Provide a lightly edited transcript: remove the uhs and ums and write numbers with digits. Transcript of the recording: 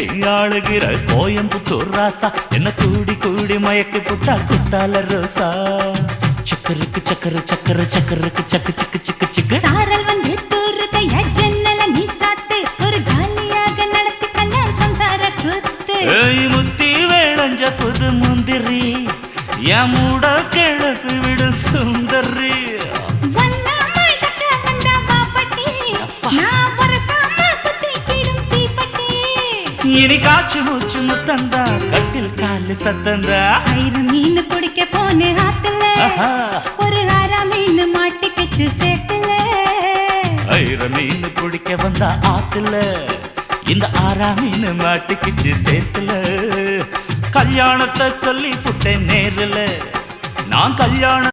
கட்டி ஆளுகிற கோயம்புத்தூர் ராசா என்ன கூடி கூடி மயக்கி புட்டா குட்டால ரோசா சக்கருக்கு சக்கர சக்கர சக்கருக்கு சக்கு சிக்கு சிக்கு சிக்கு சாரல் வந்து தூருதையா ஜன்னல நீ சாத்து ஒரு ஜாலியாக நடத்தி கல்யாணம் சம்சார கூத்து முத்தி வேளஞ்ச புது முந்திரி என் மூட கிழக்கு விடு சுந்தரி இனி காற்று மூச்சு முத்தந்தா கட்டில் காலு சத்தந்தா ஆயிரம் மீன் பிடிக்க போன ஆத்துல ஒரு ஆறாம் மீன் மாட்டிக்கிச்சு சேத்துல ஆயிரம் மீன் பிடிக்க வந்தா ஆத்துல இந்த ஆறாம் மீன் மாட்டிக்கிச்சு சேத்துல கல்யாணத்தை சொல்லி புட்டேன் நேரில் நான் கல்யாணம்